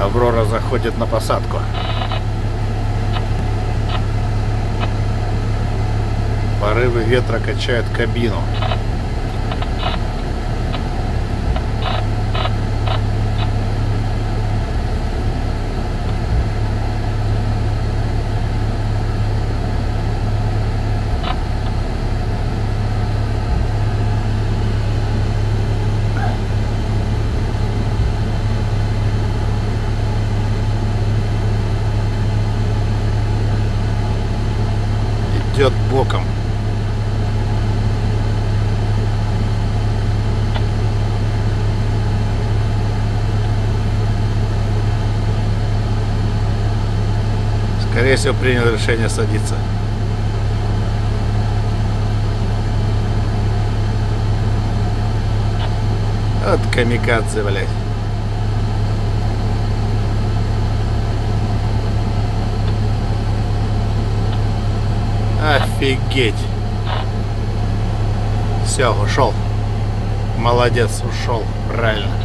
Аврора заходит на посадку. Порывы ветра качают кабину. Идет боком. Скорее всего, принял решение садиться. Вот камикадзе, блядь. Офигеть. Все, ушел. Молодец, ушел. Правильно.